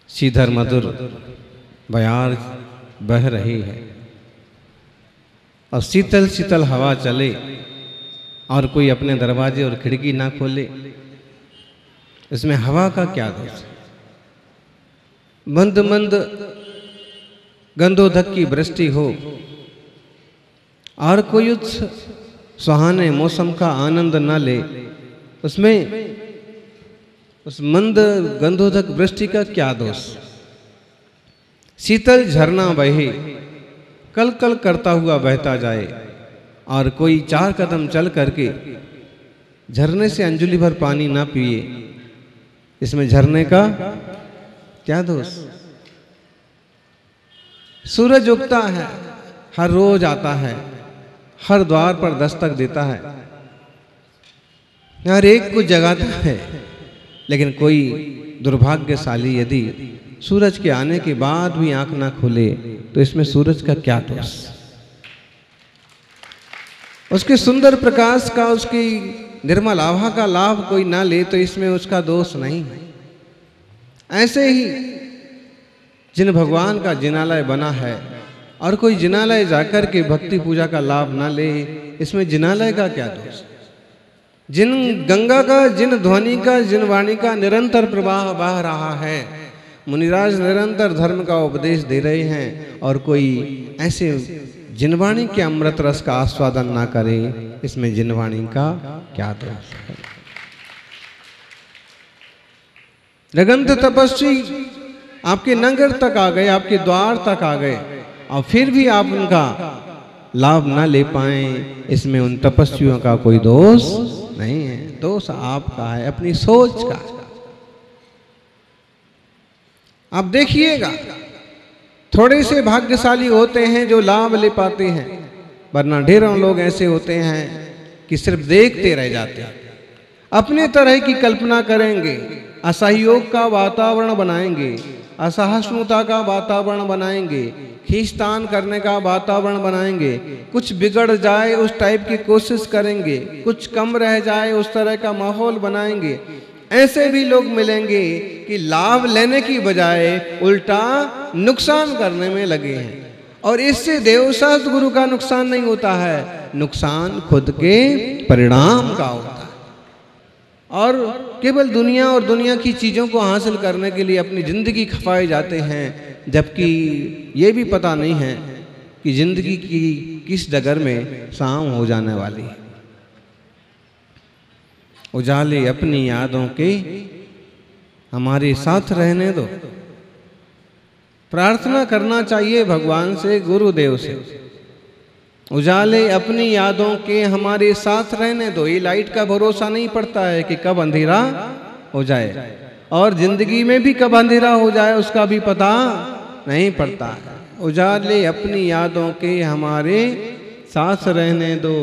शीधर मधुर बयार बह रही है और शीतल शीतल हवा चले और कोई अपने दरवाजे और खिड़की ना खोले, इसमें हवा का क्या दोष? मंद मंद गंधोदक की वृष्टि हो और कोई उस सुहाने मौसम का आनंद ना ले, उसमें उस मंद गंधोदक वृष्टि का क्या दोष? शीतल झरना बहे, कल कल करता हुआ बहता जाए और कोई 4 कदम चल करके झरने से अंजुली भर पानी ना पिए, इसमें झरने का क्या दोष? सूरज उगता है, हर रोज आता है, हर द्वार पर दस्तक देता है, हर एक को जगाता है, लेकिन कोई दुर्भाग्यशाली यदि सूरज के आने के बाद भी आंख ना खोले तो इसमें सूरज का क्या दोष? उसके सुंदर प्रकाश का, उसकी निर्मल आभा का लाभ कोई ना ले तो इसमें उसका दोष नहीं है। ऐसे ही जिन भगवान का जिनालय बना है और कोई जिनालय जाकर के भक्ति पूजा का लाभ ना ले, इसमें जिनालय का क्या दोष? जिन गंगा का, जिन ध्वनि का, जिन वाणी का निरंतर प्रवाह बह रहा है, मुनिराज निरंतर धर्म का उपदेश दे रहे हैं और कोई ऐसे जिनवाणी के अमृत रस का आस्वादन ना करे, इसमें जिनवाणी का क्या दोष है? रगंत तपस्वी आपके नगर तक आ गए, आपके द्वार तक आ गए और फिर भी आप उनका लाभ ना ले पाए, इसमें उन तपस्वियों का कोई दोष नहीं है। दोष आपका है, अपनी सोच का। आप देखिएगा, थोड़े से भाग्यशाली होते हैं जो लाभ ले पाते हैं, वरना ढेरों लोग ऐसे होते हैं कि सिर्फ देखते रह जाते हैं, अपने तरह की कल्पना करेंगे, असहयोग का वातावरण बनाएंगे, असहिष्णुता का वातावरण बनाएंगे, खींचतान करने का वातावरण बनाएंगे, कुछ बिगड़ जाए उस टाइप की कोशिश करेंगे, कुछ कम रह जाए उस तरह का माहौल बनाएंगे। ऐसे भी लोग मिलेंगे कि लाभ लेने की बजाय उल्टा नुकसान करने में लगे हैं, और इससे देवशास्त्र गुरु का नुकसान नहीं होता है, नुकसान खुद के परिणाम का होता है। और केवल दुनिया और दुनिया की चीज़ों को हासिल करने के लिए अपनी ज़िंदगी खपाए जाते हैं, जबकि ये भी पता नहीं है कि ज़िंदगी की किस डगर में शाम हो जाने वाली है। उजाले अपनी यादों के हमारे साथ रहने दो। प्रार्थना करना चाहिए भगवान से, गुरुदेव से, उजाले अपनी यादों के हमारे साथ रहने दो। ये लाइट का भरोसा नहीं पड़ता है कि कब अंधेरा हो जाए, और जिंदगी में भी कब अंधेरा हो जाए उसका भी पता नहीं पड़ता है। उजाले अपनी यादों के हमारे साथ रहने दो,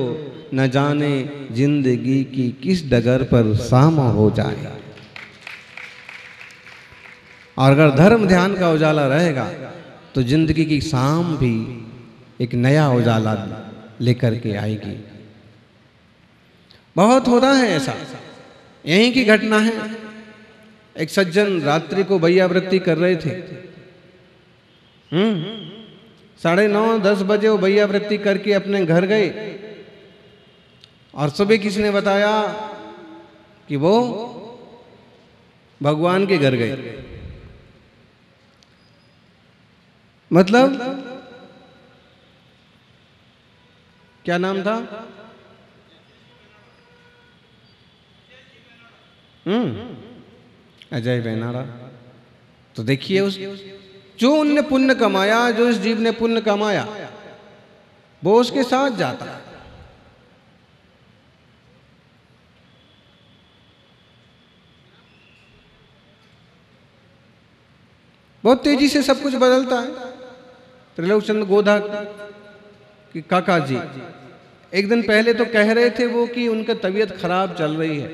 न जाने जिंदगी की किस डगर पर शाम हो जाए। और अगर धर्म ध्यान का उजाला रहेगा तो जिंदगी की शाम भी एक नया उजाला लेकर के आएगी। बहुत होता है ऐसा, यहीं की घटना है। एक सज्जन रात्रि को भैयावृत्ति कर रहे थे, 9:30-10 बजे वो भैयावृत्ति करके अपने घर गए, और सुबह किसी ने बताया कि वो भगवान के घर गए। मतलब क्या नाम था? अजय बेनारा। तो देखिए, उस जो उनने पुण्य कमाया, जो इस जीव ने पुण्य कमाया, वो उसके साथ जाता है। बहुत तेजी से सब कुछ बदलता है। त्रिलोकचंद गोधा कि काका जी एक दिन पहले तो कह रहे थे वो कि उनका तबीयत खराब चल रही है,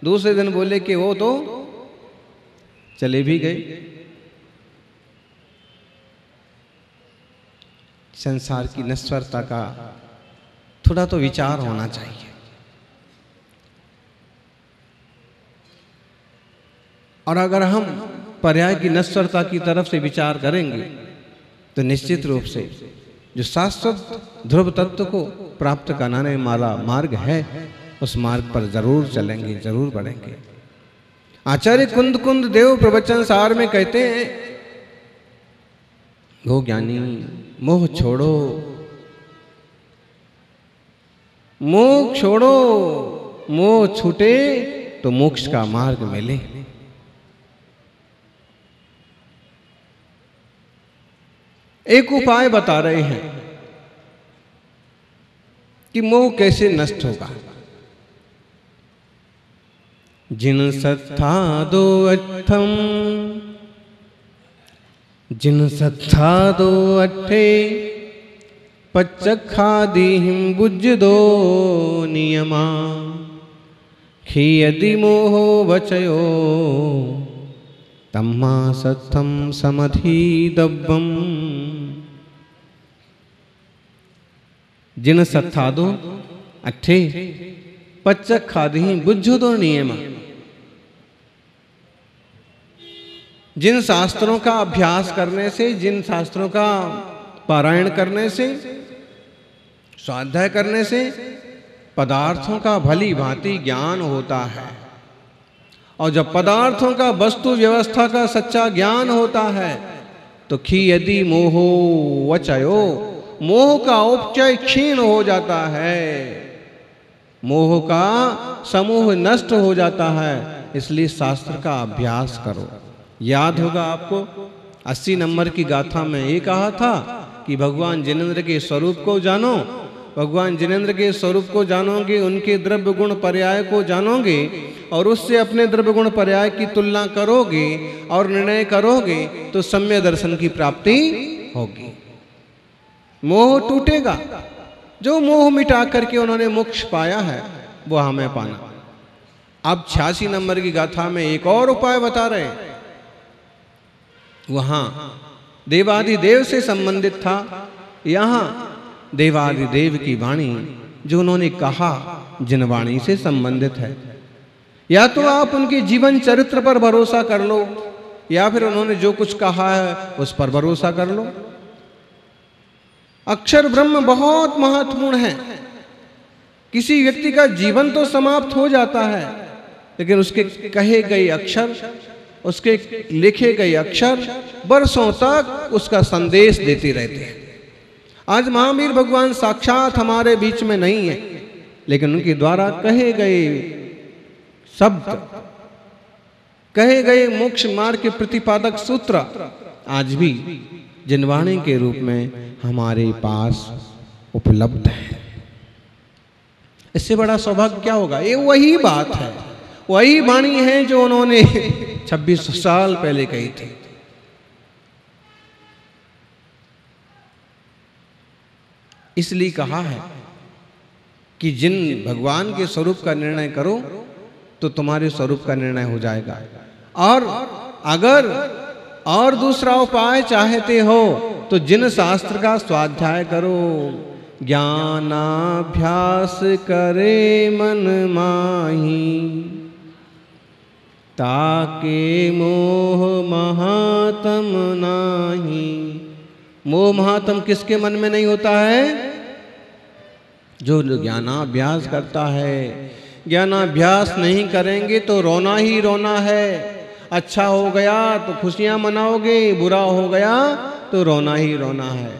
दूसरे दिन बोले कि वो तो चले भी गए। संसार की नश्वरता का थोड़ा तो विचार होना चाहिए। और अगर हम पर्याय की नश्वरता की तरफ से विचार करेंगे तो निश्चित रूप से जो शाश्वत ध्रुव तत्व को प्राप्त कराने वाला मार्ग है उस मार्ग पर जरूर चलेंगे, जरूर बढ़ेंगे। आचार्य कुंद कुंद देव प्रवचन सार में कहते हैं, गो ज्ञानी मोह छोड़ो, मोह छोड़ो, मोह छूटे तो मोक्ष का मार्ग मिले। एक उपाय बता रहे हैं कि मोह कैसे नष्ट होगा। जिन सत्था दो अठम, जिन सत्था दो अठे, पच्चखादीहिं बुझ दो नियमा, खियदि मोहो वचयो, तम्मा सत्थम समधिदब्बम। जिन सत्थादो अठे, पच्चखादीहिं बुझ दो नियमा। जिन शास्त्रों का अभ्यास करने से, जिन शास्त्रों का पारायण करने से, स्वाध्याय करने से पदार्थों का भली भांति ज्ञान होता है, और जब पदार्थों का वस्तु व्यवस्था का सच्चा ज्ञान होता है तो खियदि मोहो वचयो, मोह का उपचय क्षीण हो जाता है, मोह का समूह नष्ट हो जाता है। इसलिए शास्त्र का अभ्यास करो। याद होगा आपको 80 नंबर की गाथा में ये कहा था कि भगवान जिनेंद्र के स्वरूप को जानो, भगवान जिनेंद्र के स्वरूप को जानोगे, उनके द्रव्य गुण पर्याय को जानोगे और उससे अपने द्रव्य गुण पर्याय की तुलना करोगे और निर्णय करोगे तो सम्यक दर्शन की प्राप्ति होगी। मोह टूटेगा। जो मोह मिटा करके उन्होंने मोक्ष पाया है वो हमें पाना। अब 86 नंबर की गाथा में एक और उपाय बता रहे हैं। वहां देवादिदेव से संबंधित था, यहां देवादिदेव की वाणी जो उन्होंने कहा जिन वाणी से संबंधित है। या तो आप उनके जीवन चरित्र पर भरोसा कर लो या फिर उन्होंने जो कुछ कहा है उस पर भरोसा कर लो। अक्षर ब्रह्म बहुत महत्वपूर्ण है। किसी व्यक्ति का जीवन तो समाप्त हो जाता है लेकिन उसके कहे गए अक्षर, उसके लिखे गए अक्षर वर्षों तक उसका संदेश देते रहते हैं। आज महावीर भगवान साक्षात हमारे बीच में नहीं है लेकिन उनके द्वारा कहे गए शब्द, कहे गए मोक्ष मार्ग के प्रतिपादक सूत्र आज भी जिनवाणी के रूप में हमारे पास उपलब्ध है। इससे बड़ा सौभाग्य क्या होगा? ये वही बात है, वही वाणी है जो उन्होंने 26 साल पहले कही थी। इसलिए कहा है कि जिन भगवान के स्वरूप का निर्णय करो तो तुम्हारे स्वरूप का निर्णय हो जाएगा। और अगर और दूसरा उपाय चाहते हो तो जिन शास्त्र का स्वाध्याय करो, ज्ञानाभ्यास करे मन माही, ताके मोह महात्म नाही। मोह महात्म किसके मन में नहीं होता है? जो ज्ञानाभ्यास करता है। ज्ञानाभ्यास नहीं करेंगे तो रोना ही रोना है। अच्छा हो गया तो खुशियां मनाओगे, बुरा हो गया तो रोना ही रोना है।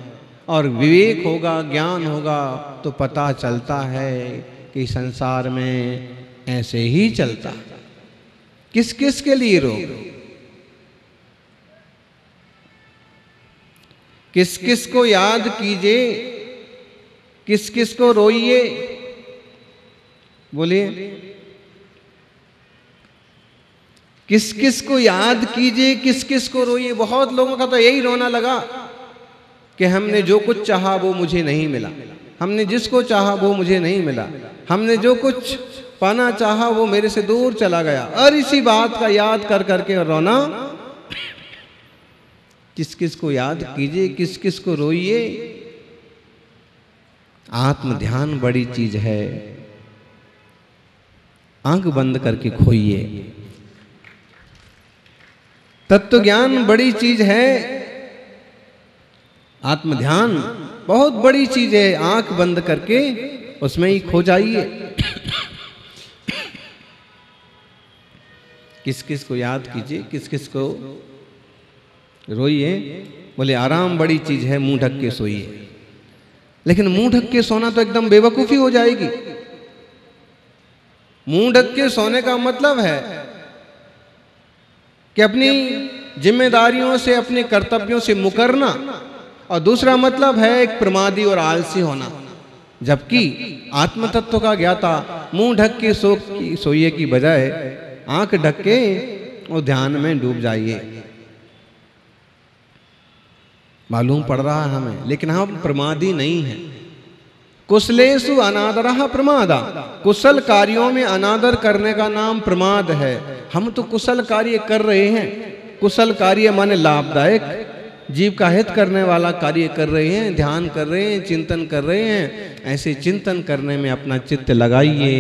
और विवेक होगा, ज्ञान होगा तो पता चलता है कि संसार में ऐसे ही चलता है। किस किस के लिए रोग, किस किस को याद कीजिए, किस किस को रोइए। बोलिए, किस किस को याद कीजिए, किस किस को रोइए। बहुत लोगों का तो यही रोना लगा कि हमने जो कुछ चाहा वो मुझे नहीं मिला, हमने जिसको चाहा वो मुझे नहीं मिला, हमने जो कुछ पाना चाहा वो मेरे से दूर चला गया। और इसी बात का याद कर करके रोना। किस किस को याद कीजिए, किस किस को रोइए। आत्म ध्यान बड़ी चीज है, आंख बंद करके खोइए। तत्व ज्ञान बड़ी चीज है, आत्म ध्यान बहुत बड़ी चीज है, आंख बंद करके उसमें ही खो जाइए। किस किस को याद कीजिए, किस किस को रोइए। बोले आराम बड़ी चीज है, मुंह ढक के सोइए। लेकिन मुंह ढक के सोना तो एकदम बेवकूफी हो जाएगी। मुंह ढक के सोने का मतलब है कि अपनी जिम्मेदारियों से, अपने कर्तव्यों से मुकरना, और दूसरा मतलब है एक प्रमादी और आलसी होना। जबकि आत्म तत्व का ज्ञाता मुंह ढक के सोइए की बजाय आंख ढक के वो ध्यान में डूब जाइए। मालूम पड़ रहा है हमें, लेकिन हम प्रमादी नहीं हैं। कुशलेषु अनादरः प्रमादा, कुशल कार्यों में अनादर करने का नाम प्रमाद है। हम तो कुशल कार्य कर रहे हैं, कुशल कार्य माने लाभदायक, जीव का हित करने वाला कार्य कर रहे हैं, ध्यान कर रहे हैं, चिंतन कर रहे हैं। ऐसे चिंतन करने में अपना चित्त लगाइए,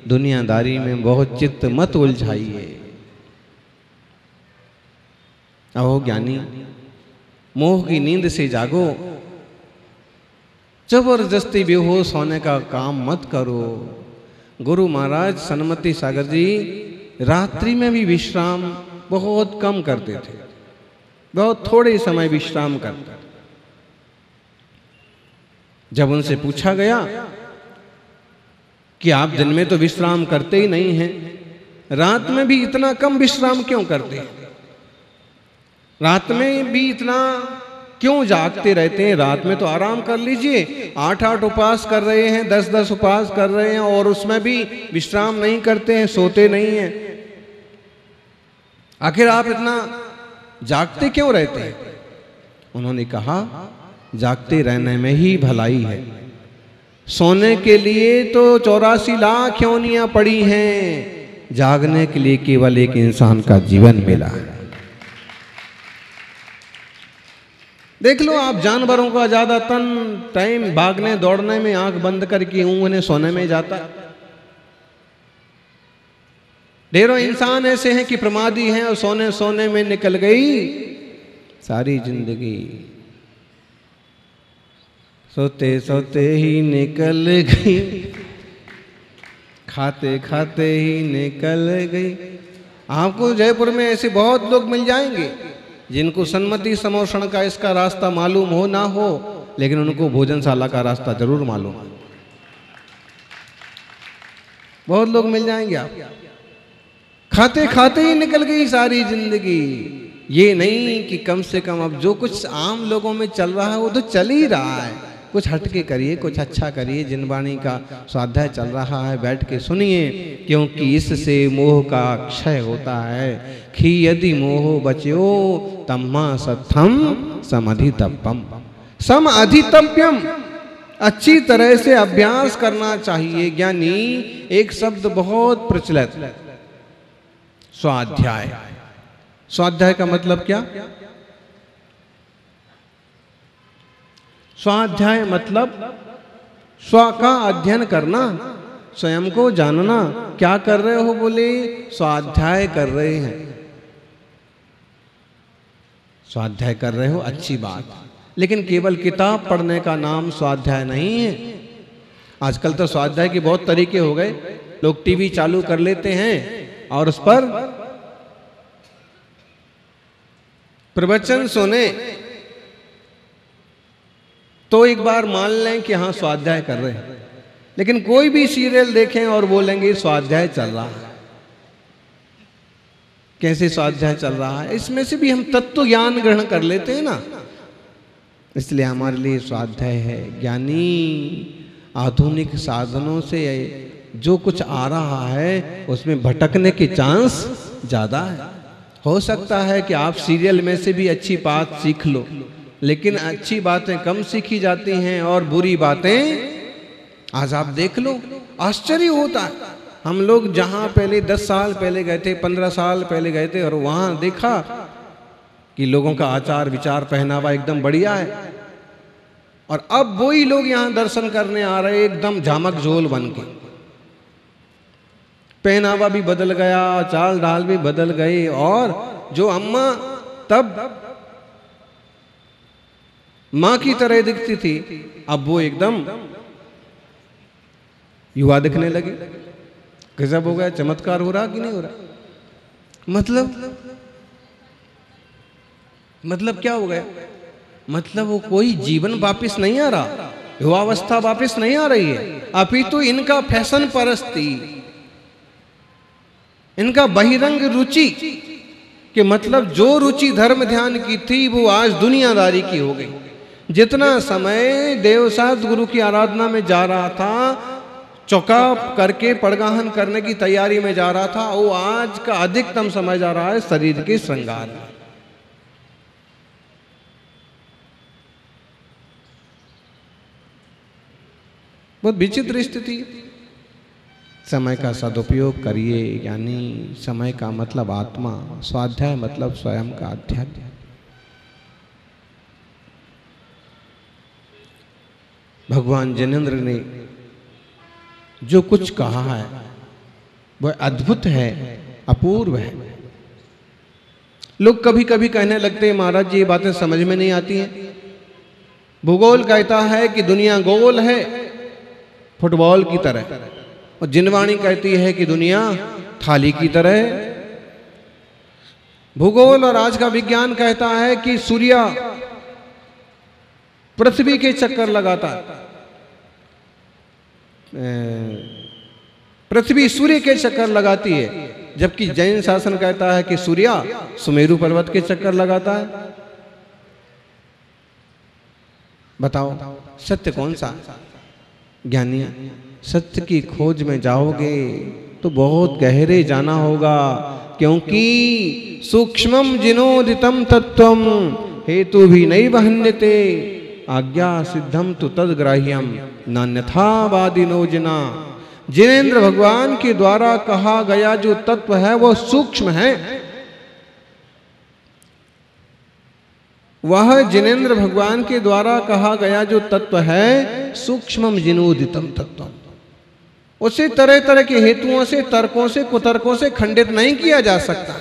दुनियादारी में बहुत चित्त मत उलझाइए। अहो ज्ञानी, मोह की नींद से जागो, जबरदस्ती बेहोश होने का काम मत करो। गुरु महाराज सन्मति सागर जी रात्रि में भी विश्राम बहुत कम करते थे, बहुत थोड़े समय विश्राम करते। जब उनसे पूछा गया कि आप दिन में तो विश्राम करते ही नहीं हैं, रात में भी इतना कम विश्राम क्यों करते हैं? रात में भी इतना क्यों जागते रहते हैं? रात में तो आराम कर लीजिए। 8-8 उपवास कर रहे हैं, 10-10 उपवास कर रहे हैं, और उसमें भी विश्राम नहीं करते हैं, सोते नहीं हैं। आखिर आप इतना जागते क्यों रहते हैं? उन्होंने कहा, जागते रहने में ही भलाई है। सोने के लिए तो 84 लाख योनियां पड़ी हैं, जागने के लिए केवल एक इंसान का जीवन मिला है। देख लो आप, जानवरों का ज्यादातर टाइम भागने दौड़ने में, आंख बंद करके ऊँघने सोने में जाता। ढेरों इंसान ऐसे हैं कि प्रमादी हैं और सोने सोने में निकल गई सारी जिंदगी। सोते सोते ही निकल गई, खाते खाते ही निकल गई। आपको जयपुर में ऐसे बहुत लोग मिल जाएंगे जिनको सन्मति समोषण का इसका रास्ता मालूम हो ना हो, लेकिन उनको भोजनशाला का रास्ता जरूर मालूम है। बहुत लोग मिल जाएंगे आप, खाते खाते ही निकल गई सारी जिंदगी। ये नहीं कि कम से कम अब जो कुछ आम लोगों में चल रहा है वो तो चल ही रहा है, कुछ हटके करिए, कुछ अच्छा करिए। जिनवाणी का स्वाध्याय चल रहा है, बैठ के सुनिए, क्योंकि इससे मोह का क्षय होता है। कि यदि मोह बच्यो तम्मा सत्थम समधितव्यम, सम अधितव्यम, अच्छी तरह से अभ्यास करना चाहिए। ज्ञानी एक शब्द बहुत प्रचलित, स्वाध्याय। स्वाध्याय का मतलब क्या? स्वाध्याय मतलब स्व का अध्ययन करना, स्वयं को जानना। क्या कर रहे हो? बोले स्वाध्याय कर रहे हैं। स्वाध्याय कर रहे हो, अच्छी बात, लेकिन केवल किताब पढ़ने का नाम स्वाध्याय नहीं है। आजकल तो स्वाध्याय के बहुत तरीके हो गए। लोग टीवी चालू कर लेते हैं और उस पर प्रवचन सुने तो एक बार मान लें कि हाँ स्वाध्याय कर रहे हैं, लेकिन कोई भी सीरियल देखें और बोलेंगे स्वाध्याय चल रहा है। कैसे स्वाध्याय चल रहा है? इसमें से भी हम तत्व ज्ञान ग्रहण कर लेते हैं ना, इसलिए हमारे लिए स्वाध्याय है। ज्ञानी आधुनिक साधनों से जो कुछ आ रहा है उसमें भटकने के चांस ज्यादा है। हो सकता है कि आप सीरियल में से भी अच्छी बात सीख लो, लेकिन अच्छी बातें कम सीखी जाती हैं और बुरी बातें आज आप देख लो, आश्चर्य होता है। हम लोग जहां पहले 10 साल पहले गए थे, 15 साल पहले गए थे, और वहां देखा कि लोगों का आचार विचार पहनावा एकदम बढ़िया है। और अब वही लोग यहां दर्शन करने आ रहे एकदम झामकझोल बन के। पहनावा भी बदल गया, चाल ढाल भी बदल गई, और जो अम्मा तब मां की तरह दिखती थी अब वो एकदम युवा दिखने लगे। गजब हो गया, चमत्कार हो रहा कि नहीं हो रहा? मतलब क्या हो गया? मतलब वो कोई जीवन वापस नहीं आ रहा, युवावस्था वापस नहीं आ रही है, अपितु इनका फैशन परस्ती, इनका बहिरंग रुचि कि मतलब जो रुचि धर्म ध्यान की थी वो आज दुनियादारी की हो गई। जितना समय देवसात गुरु की आराधना में जा रहा था, चौका करके पड़गाहन करने की तैयारी में जा रहा था, वो आज का अधिकतम समय जा रहा है शरीर के श्रृंगार में। बहुत विचित्र स्थिति। समय का सदुपयोग करिए, यानी समय का मतलब आत्मा, स्वाध्याय मतलब स्वयं का अध्यात्म। भगवान जिनेंद्र ने जो कुछ कहा है वह अद्भुत है, अपूर्व है। लोग कभी कभी कहने लगते हैं महाराज जी ये बातें समझ में नहीं आती हैं। भूगोल कहता है कि दुनिया गोल है फुटबॉल की तरह, और जिनवाणी कहती है कि दुनिया थाली की तरह है। भूगोल और आज का विज्ञान कहता है कि सूर्य पृथ्वी के चक्कर लगाता है, पृथ्वी सूर्य के चक्कर लगाती है, जबकि जैन शासन कहता है कि सूर्य सुमेरु पर्वत के चक्कर लगाता है। बताओ सत्य कौन सा? ज्ञानी, सत्य की खोज में जाओगे तो बहुत गहरे जाना होगा, क्योंकि सूक्ष्मम जिनोदितम तत्वम हेतु भी नहीं बहन्यते आज्ञा सिद्धम तु तद्ग्राह्यम नान्यथावादिनो जना। जिनेंद्र भगवान के द्वारा कहा गया जो तत्व है वो सूक्ष्म है। वह जिनेंद्र भगवान के द्वारा कहा गया जो तत्व है सूक्ष्मम जिनोदितम तत्वम, उसे तरह तरह के हेतुओं से, तर्कों से, कुतर्कों से खंडित नहीं किया जा सकता।